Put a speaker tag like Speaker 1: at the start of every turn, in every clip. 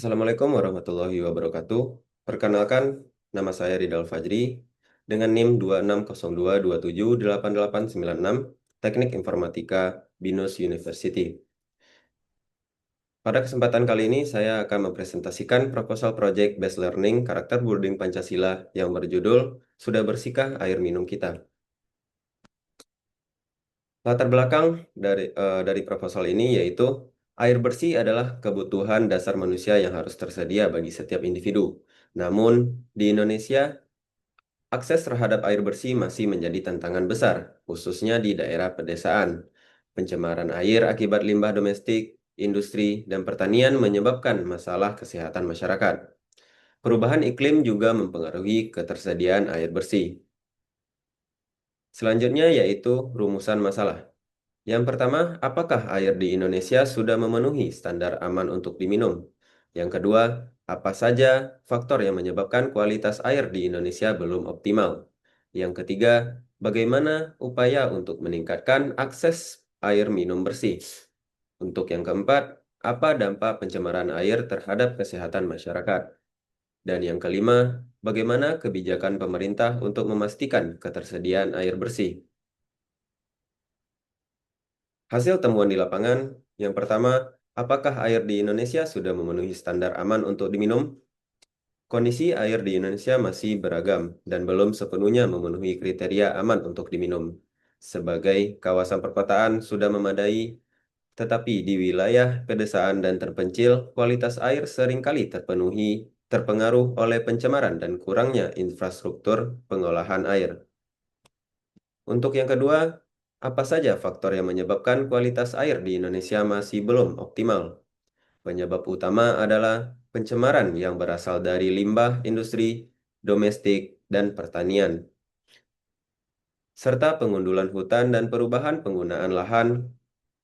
Speaker 1: Assalamualaikum warahmatullahi wabarakatuh. Perkenalkan, nama saya Ridal Fajri dengan NIM 2602278896, Teknik Informatika BINUS University. Pada kesempatan kali ini, saya akan mempresentasikan proposal Project Based Learning Karakter Building Pancasila yang berjudul Sudah Bersihkah Air Minum Kita? Latar belakang dari proposal ini yaitu air bersih adalah kebutuhan dasar manusia yang harus tersedia bagi setiap individu. Namun, di Indonesia, akses terhadap air bersih masih menjadi tantangan besar, khususnya di daerah pedesaan. Pencemaran air akibat limbah domestik, industri, dan pertanian menyebabkan masalah kesehatan masyarakat. Perubahan iklim juga mempengaruhi ketersediaan air bersih. Selanjutnya yaitu rumusan masalah. Yang pertama, apakah air di Indonesia sudah memenuhi standar aman untuk diminum? Yang kedua, apa saja faktor yang menyebabkan kualitas air di Indonesia belum optimal? Yang ketiga, bagaimana upaya untuk meningkatkan akses air minum bersih? Untuk yang keempat, apa dampak pencemaran air terhadap kesehatan masyarakat? Dan yang kelima, bagaimana kebijakan pemerintah untuk memastikan ketersediaan air bersih? Hasil temuan di lapangan, yang pertama, apakah air di Indonesia sudah memenuhi standar aman untuk diminum? Kondisi air di Indonesia masih beragam dan belum sepenuhnya memenuhi kriteria aman untuk diminum. Sebagai kawasan perkotaan sudah memadai, tetapi di wilayah pedesaan dan terpencil, kualitas air seringkali terpengaruh oleh pencemaran dan kurangnya infrastruktur pengolahan air. Untuk yang kedua, apa saja faktor yang menyebabkan kualitas air di Indonesia masih belum optimal? Penyebab utama adalah pencemaran yang berasal dari limbah industri, domestik, dan pertanian, serta pengundulan hutan dan perubahan penggunaan lahan,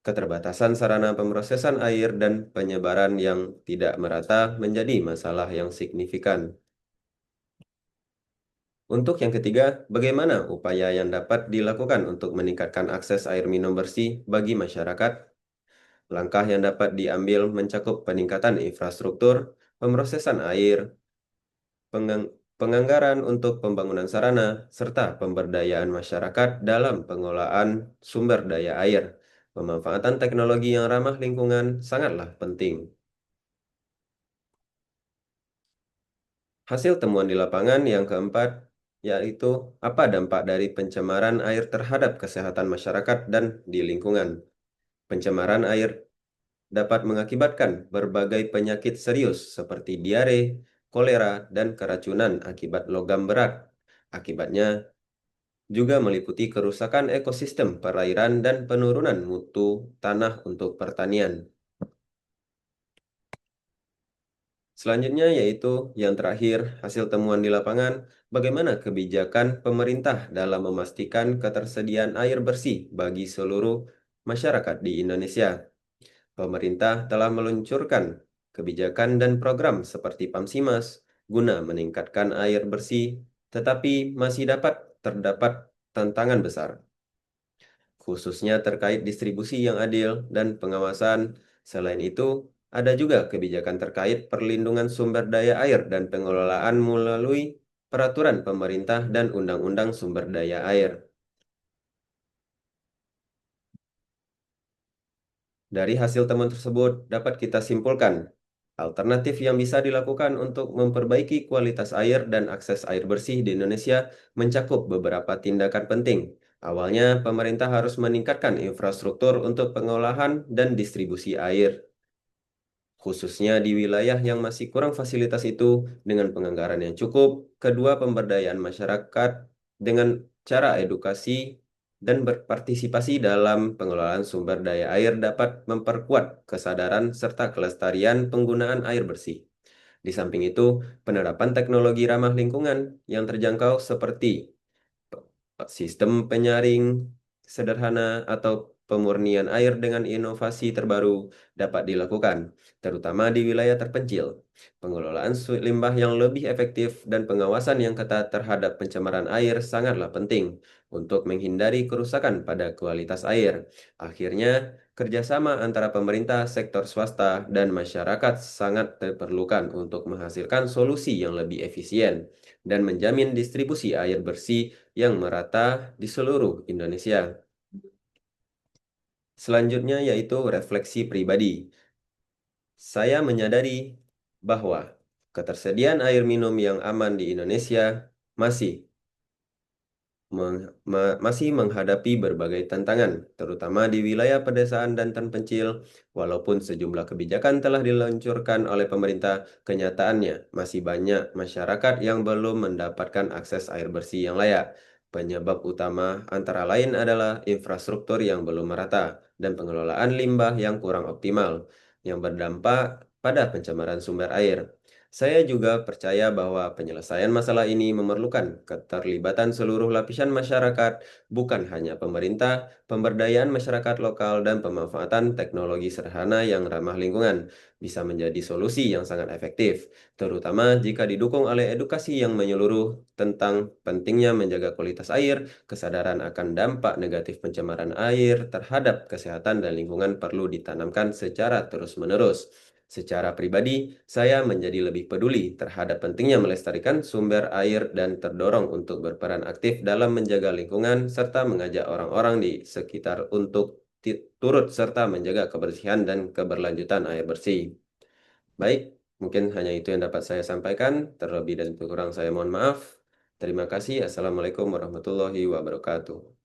Speaker 1: keterbatasan sarana pemrosesan air, dan penyebaran yang tidak merata menjadi masalah yang signifikan. Untuk yang ketiga, bagaimana upaya yang dapat dilakukan untuk meningkatkan akses air minum bersih bagi masyarakat? Langkah yang dapat diambil mencakup peningkatan infrastruktur, pemrosesan air, penganggaran untuk pembangunan sarana, serta pemberdayaan masyarakat dalam pengelolaan sumber daya air. Pemanfaatan teknologi yang ramah lingkungan sangatlah penting. Hasil temuan di lapangan yang keempat, yaitu apa dampak dari pencemaran air terhadap kesehatan masyarakat dan di lingkungan. Pencemaran air dapat mengakibatkan berbagai penyakit serius seperti diare, kolera, dan keracunan akibat logam berat. Akibatnya juga meliputi kerusakan ekosistem perairan dan penurunan mutu tanah untuk pertanian. Selanjutnya yaitu yang terakhir, hasil temuan di lapangan, bagaimana kebijakan pemerintah dalam memastikan ketersediaan air bersih bagi seluruh masyarakat di Indonesia. Pemerintah telah meluncurkan kebijakan dan program seperti Pamsimas guna meningkatkan air bersih, tetapi masih terdapat tantangan besar, khususnya terkait distribusi yang adil dan pengawasan. Selain itu, ada juga kebijakan terkait perlindungan sumber daya air dan pengelolaan melalui peraturan pemerintah dan undang-undang sumber daya air. Dari hasil temuan tersebut dapat kita simpulkan alternatif yang bisa dilakukan untuk memperbaiki kualitas air dan akses air bersih di Indonesia mencakup beberapa tindakan penting. Awalnya, pemerintah harus meningkatkan infrastruktur untuk pengolahan dan distribusi air, khususnya di wilayah yang masih kurang fasilitas itu dengan penganggaran yang cukup. Kedua, pemberdayaan masyarakat dengan cara edukasi dan berpartisipasi dalam pengelolaan sumber daya air dapat memperkuat kesadaran serta kelestarian penggunaan air bersih. Di samping itu, penerapan teknologi ramah lingkungan yang terjangkau seperti sistem penyaring sederhana atau pemurnian air dengan inovasi terbaru dapat dilakukan, terutama di wilayah terpencil. Pengelolaan limbah yang lebih efektif dan pengawasan yang ketat terhadap pencemaran air sangatlah penting untuk menghindari kerusakan pada kualitas air. Akhirnya, Kerjasama antara pemerintah, sektor swasta, dan masyarakat sangat diperlukan untuk menghasilkan solusi yang lebih efisien dan menjamin distribusi air bersih yang merata di seluruh Indonesia. Selanjutnya yaitu refleksi pribadi. Saya menyadari bahwa ketersediaan air minum yang aman di Indonesia masih masih menghadapi berbagai tantangan, terutama di wilayah pedesaan dan terpencil. Walaupun sejumlah kebijakan telah diluncurkan oleh pemerintah, kenyataannya masih banyak masyarakat yang belum mendapatkan akses air bersih yang layak. Penyebab utama antara lain adalah infrastruktur yang belum merata dan pengelolaan limbah yang kurang optimal, yang berdampak pada pencemaran sumber air. Saya juga percaya bahwa penyelesaian masalah ini memerlukan keterlibatan seluruh lapisan masyarakat, bukan hanya pemerintah, pemberdayaan masyarakat lokal, dan pemanfaatan teknologi sederhana yang ramah lingkungan bisa menjadi solusi yang sangat efektif, terutama jika didukung oleh edukasi yang menyeluruh tentang pentingnya menjaga kualitas air, kesadaran akan dampak negatif pencemaran air terhadap kesehatan dan lingkungan perlu ditanamkan secara terus-menerus. Secara pribadi, saya menjadi lebih peduli terhadap pentingnya melestarikan sumber air dan terdorong untuk berperan aktif dalam menjaga lingkungan serta mengajak orang-orang di sekitar untuk turut serta menjaga kebersihan dan keberlanjutan air bersih. Baik, mungkin hanya itu yang dapat saya sampaikan. Terlebih dan kurang saya mohon maaf. Terima kasih. Assalamualaikum warahmatullahi wabarakatuh.